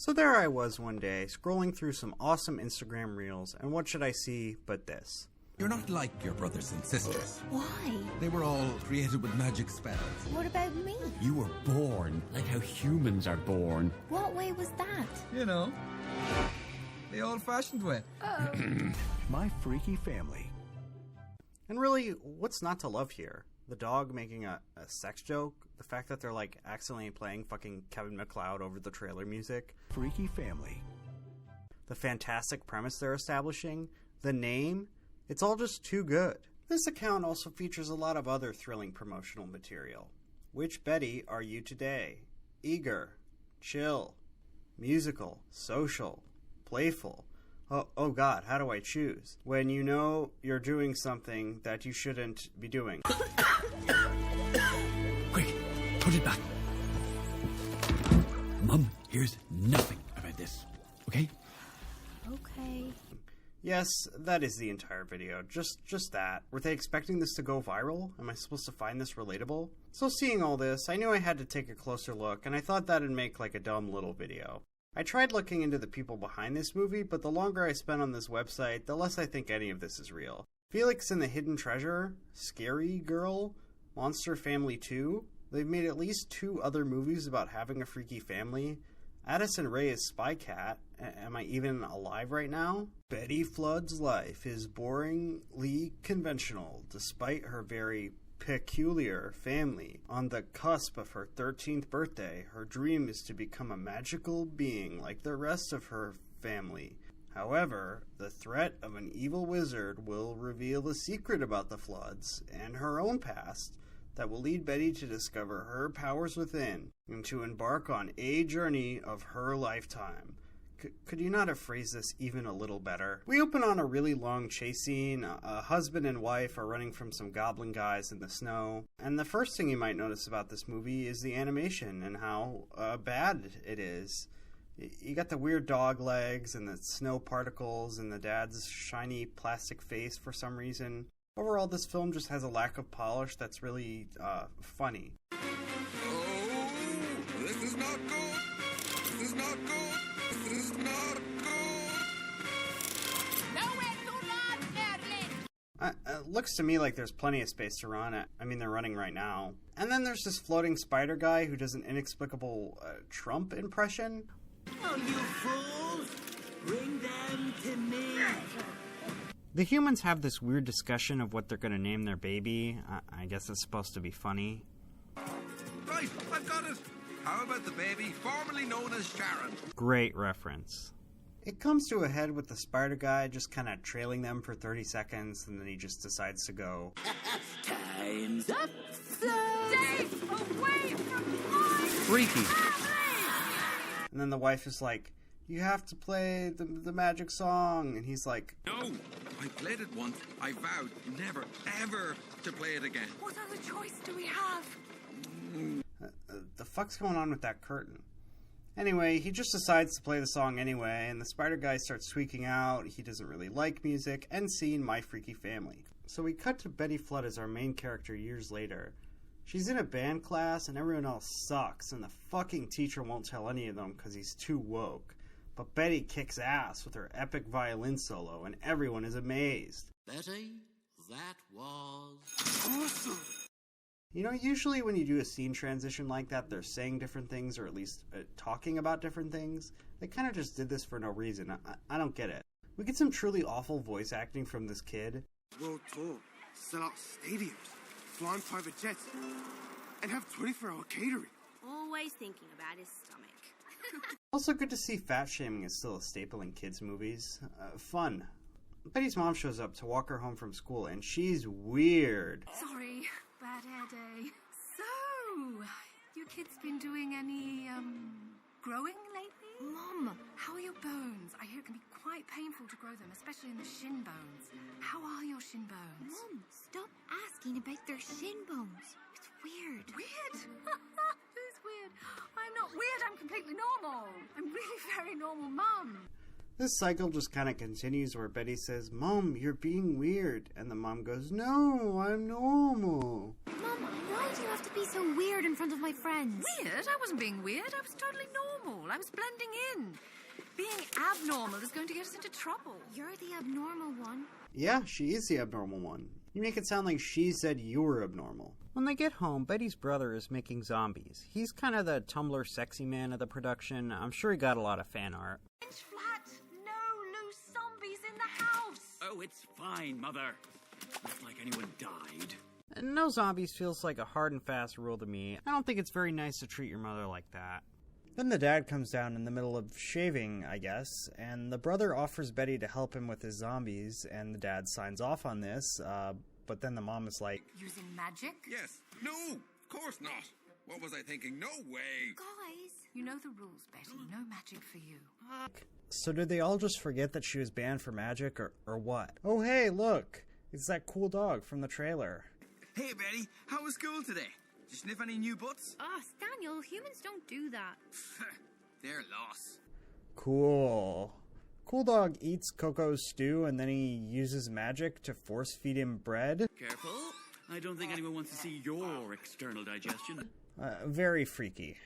So there I was one day, scrolling through some awesome Instagram reels, and what should I see but this? You're not like your brothers and sisters. Why? They were all created with magic spells. What about me? You were born Like how humans are born. What way was that? You know, the old-fashioned way. My Freaky Family. And really, what's not to love here? The dog making a sex joke? The fact that they're like accidentally playing fucking Kevin MacLeod over the trailer music? Freaky Family. The fantastic premise they're establishing? The name? It's all just too good. This account also features a lot of other thrilling promotional material. Which Betty are you today? Eager, chill, musical, social, playful. Oh God, how do I choose? When you know you're doing something that you shouldn't be doing. Quick, put it back. Mum hears nothing about this, okay? Okay. Yes, that is the entire video. Just that. Were they expecting this to go viral? Am I supposed to find this relatable? So seeing all this, I knew I had to take a closer look, and I thought that'd make like a dumb little video. I tried looking into the people behind this movie, but the longer I spent on this website, the less I think any of this is real. Felix and the Hidden Treasure, Scary Girl, Monster Family 2, they've made at least 2 other movies about having a freaky family. Addison Rae is Spy Cat. Am I even alive right now? Betty Flood's life is boringly conventional, despite her very peculiar family. On the cusp of her 13th birthday, her dream is to become a magical being like the rest of her family. However, the threat of an evil wizard will reveal a secret about the Floods and her own past that will lead Betty to discover her powers within and to embark on a journey of her lifetime. Could you not have phrased this even a little better? We open on a really long chase scene. A husband and wife are running from some goblin guys in the snow. And the first thing you might notice about this movie is the animation and how bad it is. You got the weird dog legs and the snow particles and the dad's shiny plastic face for some reason. Overall, this film just has a lack of polish that's really funny. Oh, this is not good. This is not good. This is not good. Nowhere to run, Merlin! It looks to me like there's plenty of space to run. I mean, they're running right now. And then there's this floating spider guy who does an inexplicable Trump impression. Oh, you fools! Bring them to me! The humans have this weird discussion of what they're going to name their baby. I guess it's supposed to be funny. Right, I've got it. How about the baby formerly known as Sharon? Great reference. It comes to a head with the spider guy just kind of trailing them for 30 seconds, and then he just decides to go. Time's up! Stay away from my Freaky. family! And then the wife is like, you have to play the magic song. And he's like, No, I played it once. I vowed never, ever to play it again. What other choice do we have? the fuck's going on with that curtain? Anyway, he just decides to play the song anyway, and the spider guy starts tweaking out. He doesn't really like music, and scene My Freaky Family. So we cut to Betty Flood as our main character years later. She's in a band class, and everyone else sucks, and the fucking teacher won't tell any of them because he's too woke. But Betty kicks ass with her epic violin solo, and everyone is amazed. Betty, that was Awesome. You know, usually when you do a scene transition like that, they're saying different things, or at least talking about different things. They kind of just did this for no reason. I don't get it. We get some truly awful voice acting from this kid. World tour, sell out stadiums, fly on private jets, and have 24-hour catering. Always thinking about his stomach. Also good to see fat shaming is still a staple in kids' movies. Fun. Betty's mom shows up to walk her home from school, and she's weird. Sorry, bad hair day. So, your kids been doing any, growing lately? Mom, how are your bones? I hear it can be quite painful to grow them, especially in the shin bones. How are your shin bones? Mom, stop asking about their shin bones. It's weird. Weird? Who's weird? I'm not weird, I'm completely normal. I'm really very normal, Mum. This cycle just kind of continues where Betty says, Mom, you're being weird. And the mom goes, No, I'm normal. Mom, why do you have to be be so weird in front of my friends? Weird? I wasn't being weird. I was totally normal. I was blending in. Being abnormal is going to get us into trouble. You're the abnormal one. Yeah, she is the abnormal one. You make it sound like she said you were abnormal. When they get home, Betty's brother is making zombies. He's kind of the Tumblr sexy man of the production. I'm sure he got a lot of fan art. Flat, no loose zombies in the house. Oh, it's fine, Mother. Not like anyone died. And no zombies feels like a hard and fast rule to me. I don't think it's very nice to treat your mother like that. Then the dad comes down in the middle of shaving, I guess, and the brother offers Betty to help him with his zombies, and the dad signs off on this, but then the mom is like, Using magic? Yes. No, of course not. What was I thinking? No way. Guys. You know the rules, Betty. No magic for you. so did they all just forget that she was banned for magic, or what? Oh hey, look! It's that cool dog from the trailer. Hey, Betty, how was school today? Did you sniff any new butts? Ah, Daniel, humans don't do that. Their loss. Cool. Cool dog eats Coco's stew and then he uses magic to force feed him bread. Careful. I don't think anyone wants to see your external digestion. Very freaky.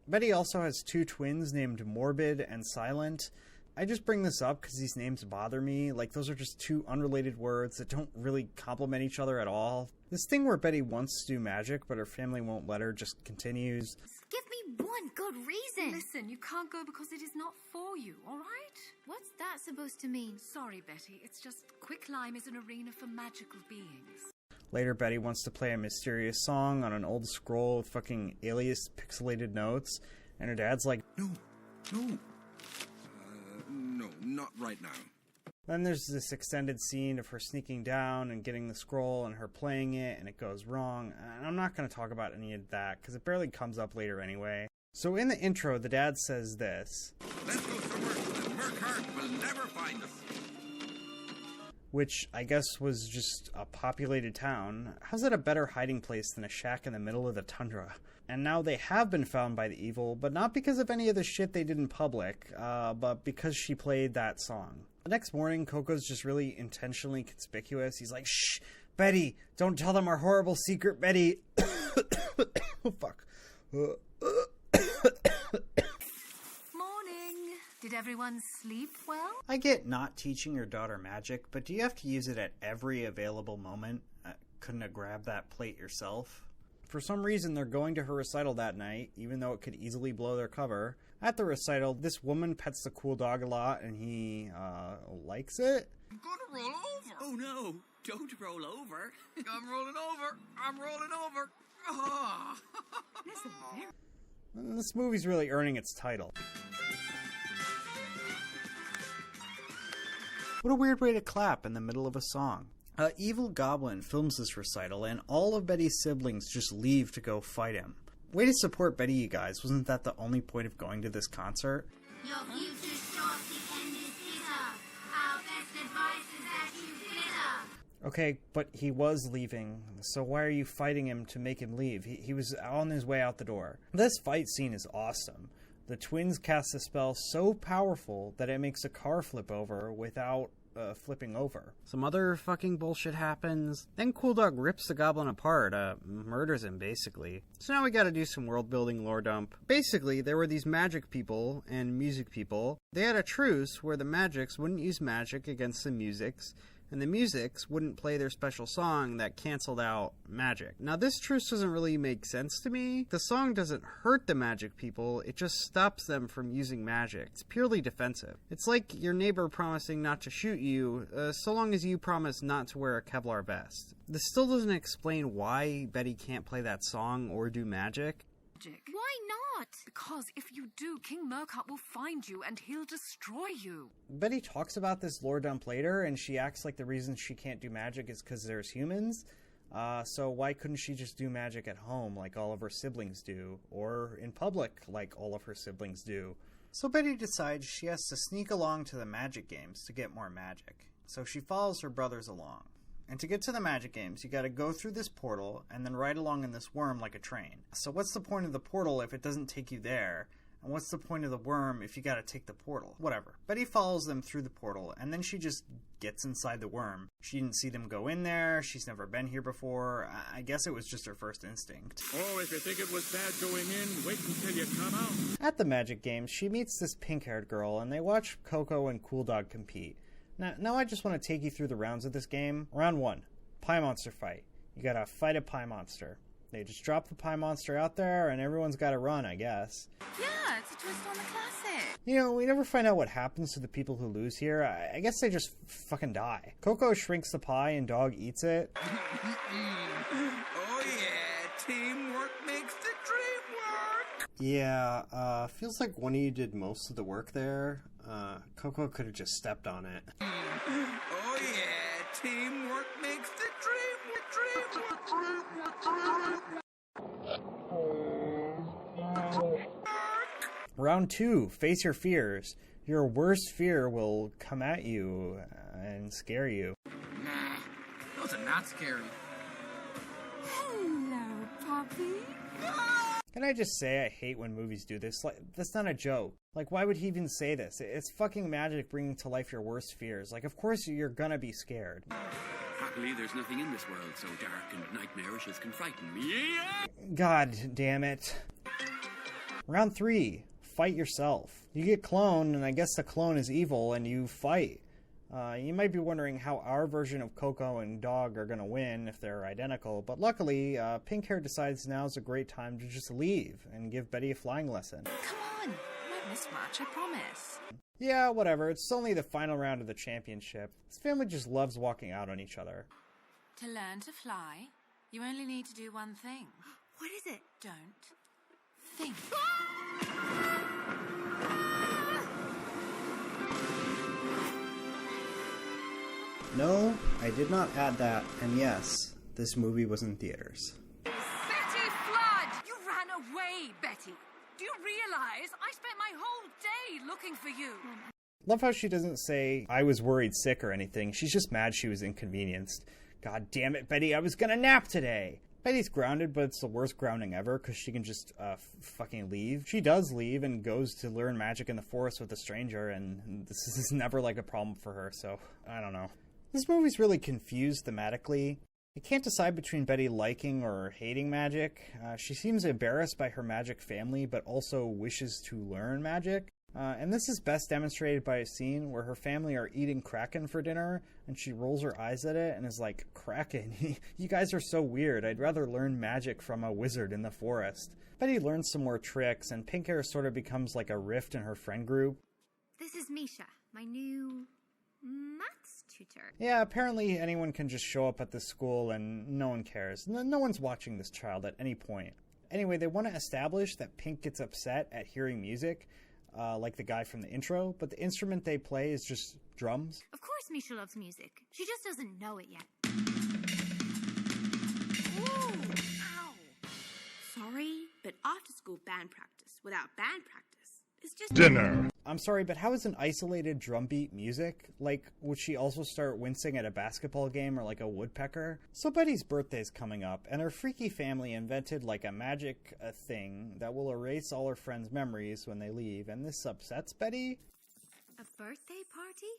Betty also has two twins named Morbid and Silent. I just bring this up because these names bother me. Like, those are just two unrelated words that don't really complement each other at all. This thing where Betty wants to do magic, but her family won't let her, just continues. Give me one good reason. Listen, you can't go because it is not for you, all right? What's that supposed to mean? Sorry, Betty. It's just Quicklime is an arena for magical beings. Later, Betty wants to play a mysterious song on an old scroll with fucking alias pixelated notes, and her dad's like, No. No, not right now. Then there's this extended scene of her sneaking down and getting the scroll and her playing it, and it goes wrong. And I'm not going to talk about any of that, because it barely comes up later anyway. So in the intro, the dad says this. Let's go somewhere that Merkhart will never find us. Which I guess was just a populated town. How's that a better hiding place than a shack in the middle of the tundra? And now they have been found by the evil, but not because of any of the shit they did in public, but because she played that song. The next morning, Coco's just really intentionally conspicuous. He's like, shh, Betty, don't tell them our horrible secret, Betty. Oh, fuck. Morning. Did everyone sleep well? I get not teaching your daughter magic, but do you have to use it at every available moment? Couldn't have grabbed that plate yourself? For some reason, they're going to her recital that night, even though it could easily blow their cover. At the recital, this woman pets the cool dog a lot, and he, likes it? I'm gonna roll over. Oh no, don't roll over. I'm rolling over. I'm rolling over. Ah. This movie's really earning its title. What a weird way to clap in the middle of a song. Evil Goblin films this recital, and all of Betty's siblings just leave to go fight him. Way to support Betty, you guys. Wasn't that the only point of going to this concert? Your future's short, the end is bitter. Our best advice is that you glitter. Okay, but he was leaving, so why are you fighting him to make him leave? He was on his way out the door. This fight scene is awesome. The twins cast a spell so powerful that it makes a car flip over without flipping over. Some other fucking bullshit happens. Then Cool Dog rips the goblin apart, murders him basically. So now we gotta do some world building lore dump. Basically, there were these magic people and music people. They had a truce where the magics wouldn't use magic against the musics, and the musics wouldn't play their special song that canceled out magic. Now this truce doesn't really make sense to me. The song doesn't hurt the magic people, it just stops them from using magic. It's purely defensive. It's like your neighbor promising not to shoot you, so long as you promise not to wear a Kevlar vest. This still doesn't explain why Betty can't play that song or do magic. Why not? Because if you do, King Merkhart will find you and he'll destroy you. Betty talks about this lore dump later, and she acts like the reason she can't do magic is because there's humans. So why couldn't she just do magic at home like all of her siblings do, or in public like all of her siblings do? So Betty decides she has to sneak along to the magic games to get more magic. So she follows her brothers along. And to get to the magic games, you gotta go through this portal and then ride along in this worm like a train. So what's the point of the portal if it doesn't take you there? And what's the point of the worm if you gotta take the portal? Whatever. Betty follows them through the portal, and then she just gets inside the worm. She didn't see them go in there, she's never been here before. I guess it was just her first instinct. Oh, if you think it was bad going in, wait until you come out. At the Magic Games, she meets this pink-haired girl, and they watch Coco and Cool Dog compete. Now I just want to take you through the rounds of this game. Round 1, Pie Monster fight. You gotta fight a Pie Monster. They just drop the Pie Monster out there, and everyone's gotta run, I guess. Yeah, it's a twist on the classic. You know, we never find out what happens to the people who lose here. I guess they just fucking die. Coco shrinks the pie and Dog eats it. Oh yeah, teamwork makes the dream work. Yeah, feels like one of you did most of the work there. Coco could have just stepped on it. Oh yeah, teamwork makes the dream work. Round 2, face your fears. Your worst fear will come at you and scare you. Nah, those are not scary. Hello, puppy. Can I just say I hate when movies do this? Like, that's not a joke. Like, why would he even say this? It's fucking magic bringing to life your worst fears. Like, of course you're gonna be scared. Happily, there's nothing in this world so dark and nightmarish as can frighten me. God damn it. Round 3, fight yourself. You get cloned, and I guess the clone is evil, and you fight. You might be wondering how our version of Coco and Dog are gonna win if they're identical, but luckily, Pink Hair decides now's a great time to just leave and give Betty a flying lesson. Come on, you won't miss much, I promise. Yeah, whatever, it's only the final round of the championship. This family just loves walking out on each other. To learn to fly, you only need to do one thing. What is it? Don't think. No, I did not add that, and yes, this movie was in theaters. Betty Flood! You ran away, Betty. Do you realize I spent my whole day looking for you? Love how she doesn't say, I was worried sick or anything. She's just mad she was inconvenienced. God damn it, Betty, I was gonna nap today. Betty's grounded, but it's the worst grounding ever because she can just fucking leave. She does leave and goes to learn magic in the forest with a stranger, and this is never like a problem for her, so I don't know. This movie's really confused thematically. I can't decide between Betty liking or hating magic. She seems embarrassed by her magic family, but also wishes to learn magic. And this is best demonstrated by a scene where her family are eating Kraken for dinner, and she rolls her eyes at it and is like, Kraken? You guys are so weird. I'd rather learn magic from a wizard in the forest. Betty learns some more tricks, and Pink Hair sort of becomes like a rift in her friend group. This is Misha, my new maths tutor. Yeah, apparently anyone can just show up at this school and no one cares. No one's watching this child at any point. Anyway, they want to establish that Pink gets upset at hearing music, like the guy from the intro, but the instrument they play is just drums. Of course Misha loves music. She just doesn't know it yet. Ooh, ow. Sorry, but after school band practice without band practice is just Dinner. I'm sorry, but how is an isolated drum beat music? Like, would she also start wincing at a basketball game or like a woodpecker? So Betty's birthday's coming up, and her freaky family invented like a magic thing that will erase all her friends' memories when they leave, and this upsets Betty? A birthday party?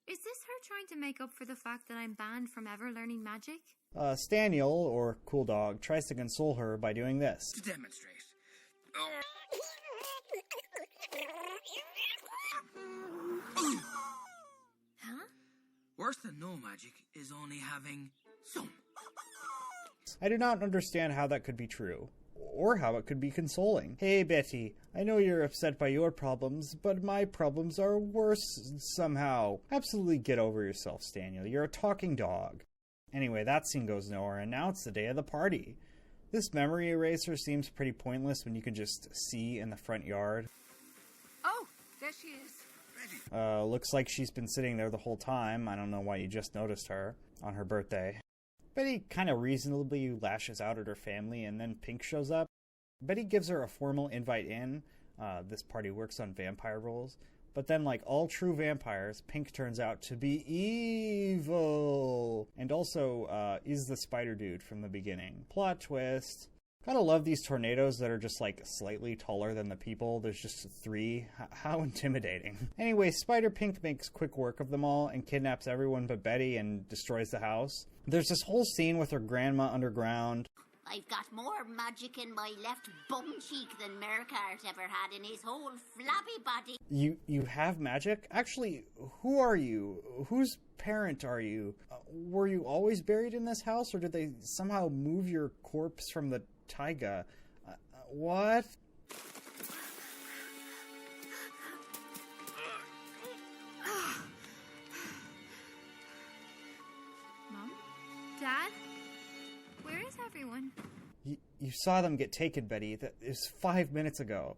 Is this her trying to make up for the fact that I'm banned from ever learning magic? Staniel, or Cool Dog, tries to console her by doing this. To demonstrate. Huh? Worse than no magic is only having some. I do not understand how that could be true, or how it could be consoling. Hey Betty, I know you're upset by your problems, but my problems are worse somehow. Absolutely get over yourself, Staniel. You're a talking dog. Anyway, that scene goes nowhere, and now it's the day of the party. This memory eraser seems pretty pointless when you can just see in the front yard. Oh, there she is. Looks like she's been sitting there the whole time. I don't know why you just noticed her on her birthday. Betty kind of reasonably lashes out at her family, and then Pink shows up. Betty gives her a formal invite in. This party works on vampire rules. But then, like all true vampires, Pink turns out to be evil. And also is the spider dude from the beginning. Plot twist. Gotta love these tornadoes that are just like slightly taller than the people. There's just 3. How intimidating. Anyway, Spider-Pink makes quick work of them all and kidnaps everyone but Betty and destroys the house. There's this whole scene with her grandma underground. I've got more magic in my left bum cheek than Mercart ever had in his whole flabby body. You have magic? Actually, who are you? Whose parent are you? Were you always buried in this house, or did they somehow move your corpse from the taiga? What? Mom? Dad? Where is everyone? You saw them get taken, Betty. That is 5 minutes ago.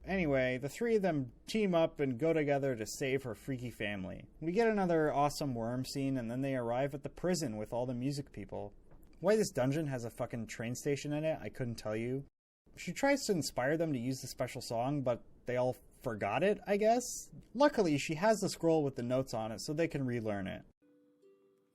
Anyway, the 3 of them team up and go together to save her freaky family. We get another awesome worm scene, and then they arrive at the prison with all the music people. Why this dungeon has a fucking train station in it, I couldn't tell you. She tries to inspire them to use the special song, but they all forgot it, I guess? Luckily, she has the scroll with the notes on it, so they can relearn it.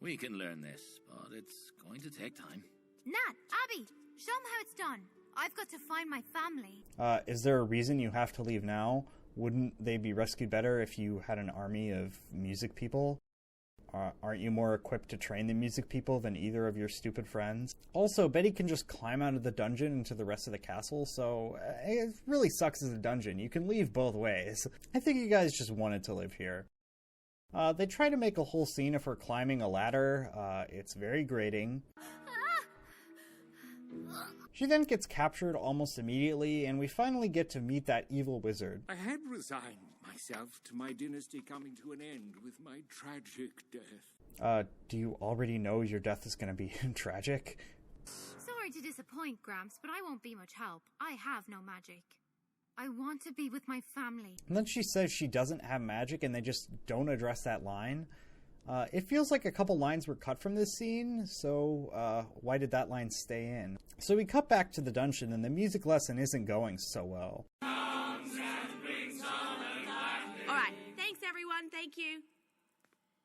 We can learn this, but it's going to take time. Nat, Abby, show them how it's done. I've got to find my family. Is there a reason you have to leave now? Wouldn't they be rescued better if you had an army of music people? Aren't you more equipped to train the music people than either of your stupid friends? Also, Betty can just climb out of the dungeon into the rest of the castle, so it really sucks as a dungeon. You can leave both ways. I think you guys just wanted to live here. They try to make a whole scene of her climbing a ladder. It's very grating. She then gets captured almost immediately, and we finally get to meet that evil wizard. I had resigned myself to my dynasty coming to an end with my tragic death. Do you already know your death is going to be tragic? Sorry to disappoint, Gramps, but I won't be much help. I have no magic. I want to be with my family. And then she says she doesn't have magic, and they just don't address that line. It feels like a couple lines were cut from this scene, so why did that line stay in? So we cut back to the dungeon, and the music lesson isn't going so well. Alright, thanks everyone, thank you.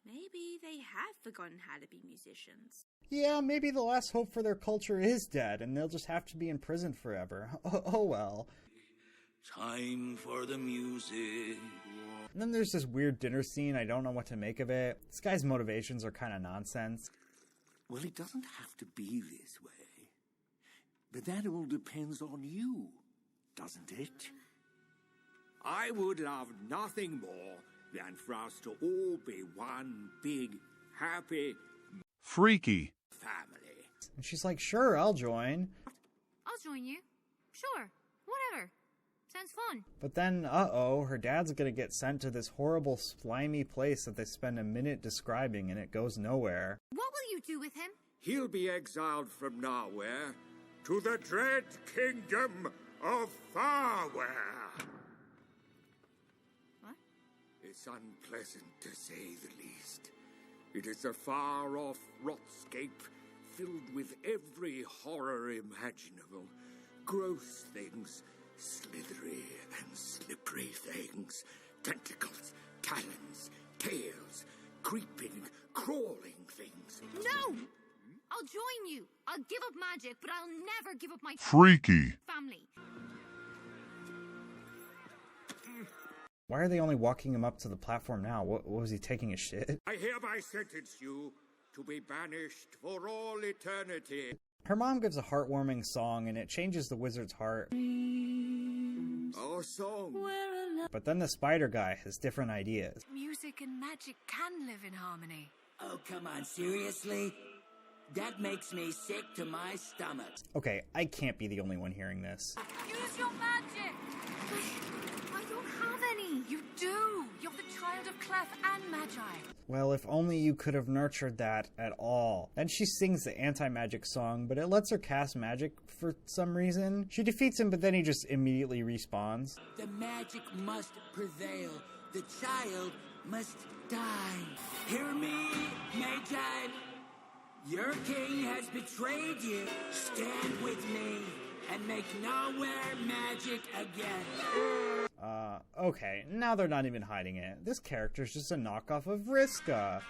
Maybe they have forgotten how to be musicians. Yeah, maybe the last hope for their culture is dead, and they'll just have to be in prison forever. Oh well. Time for the music. And then there's this weird dinner scene. I don't know what to make of it. This guy's motivations are kind of nonsense. Well, it doesn't have to be this way. But that all depends on you, doesn't it? I would love nothing more than for us to all be one big, happy, Freaky. family. And she's like, sure, I'll join. I'll join you. Sure. Whatever. Sounds fun. But then, her dad's gonna get sent to this horrible, slimy place that they spend a minute describing, and it goes nowhere. What will you do with him? He'll be exiled from nowhere to the dread kingdom of Farware. What? It's unpleasant to say the least. It is a far-off rotscape filled with every horror imaginable. Gross things, slithery and slippery things. Tentacles, talons, tails, creeping, crawling things. No! I'll join you. I'll give up magic, but I'll never give up my Freaky. family. Why are they only walking him up to the platform now? What was he taking a shit? I hereby sentence you to be banished for all eternity. Her mom gives a heartwarming song, and it changes the wizard's heart. Our song. But then the spider guy has different ideas. Music and magic can live in harmony. Oh, come on, seriously? That makes me sick to my stomach. Okay, I can't be the only one hearing this. Use your magic! I don't have any. You do. You're the child of Clef and Magi. Well, if only you could have nurtured that at all. And she sings the anti-magic song, but it lets her cast magic for some reason. She defeats him, but then he just immediately respawns. The magic must prevail. The child must die. Hear me, Magi. Your king has betrayed you. Stand with me and make nowhere magic again. Okay, now they're not even hiding it. This character's just a knockoff of Vriska.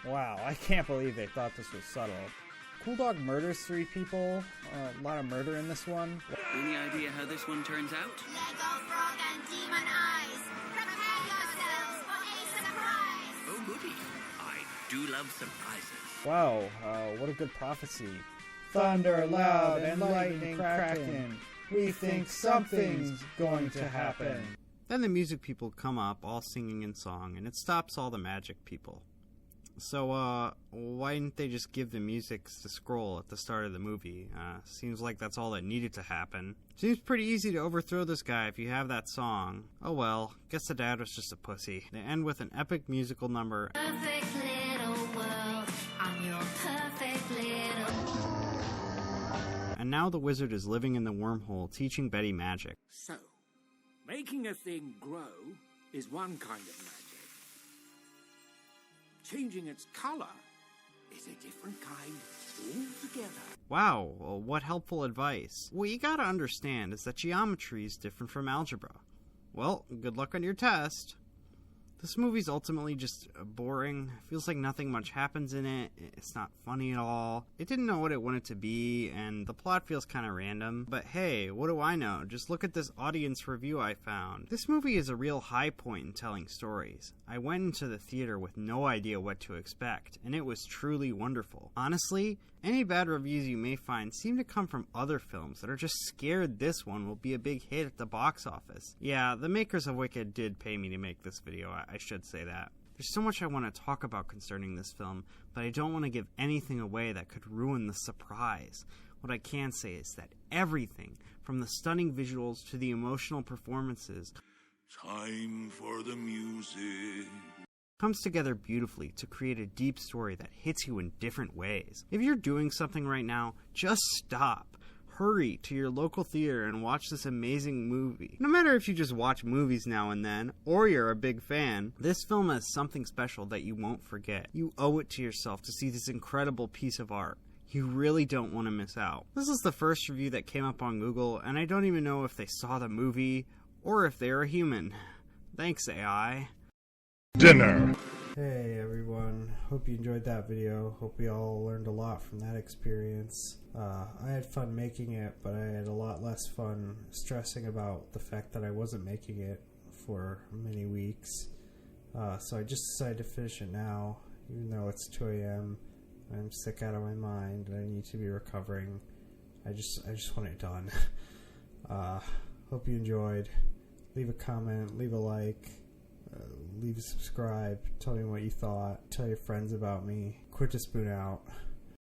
Wow, I can't believe they thought this was subtle. Cool Dog murders 3 people. A lot of murder in this one. Any idea how this one turns out? Lego frog and demon eyes. Prepare yourselves for a surprise. Oh, goody. I do love surprises. Wow, what a good prophecy. Thunder loud and lightning cracking. We think something's going to happen. Then the music people come up, all singing in song, and it stops all the magic people. So, why didn't they just give the music to scroll at the start of the movie? Seems like that's all that needed to happen. Seems pretty easy to overthrow this guy if you have that song. Oh well, guess the dad was just a pussy. They end with an epic musical number. Perfect little world. I'm your perfect little... And now the wizard is living in the wormhole, teaching Betty magic. So, making a thing grow is one kind of magic. Changing its color is a different kind altogether. Wow, well, what helpful advice. What you gotta understand is that geometry is different from algebra. Well, good luck on your test. This movie's ultimately just boring. Feels like nothing much happens in it. It's not funny at all. It didn't know what it wanted to be, and the plot feels kind of random. But hey, what do I know? Just look at this audience review I found. This movie is a real high point in telling stories. I went into the theater with no idea what to expect, and it was truly wonderful. Honestly, any bad reviews you may find seem to come from other films that are just scared this one will be a big hit at the box office. Yeah, the makers of Wicked did pay me to make this video, I should say that. There's so much I want to talk about concerning this film, but I don't want to give anything away that could ruin the surprise. What I can say is that everything, from the stunning visuals to the emotional performances, Time for the music. comes together beautifully to create a deep story that hits you in different ways. If you're doing something right now, just stop. Hurry to your local theater and watch this amazing movie. No matter if you just watch movies now and then, or you're a big fan, this film has something special that you won't forget. You owe it to yourself to see this incredible piece of art. You really don't want to miss out. This is the first review that came up on Google, and I don't even know if they saw the movie, or if they're a human. Thanks, AI. Dinner. Hey everyone, hope you enjoyed that video. Hope we all learned a lot from that experience. I had fun making it, but I had a lot less fun stressing about the fact that I wasn't making it for many weeks. So I just decided to finish it now, even though it's 2 a.m. I'm sick out of my mind and I need to be recovering. I just want it done. Hope you enjoyed. Leave a comment, leave a like. Leave a subscribe, tell me what you thought, tell your friends about me. Quit to spoon out.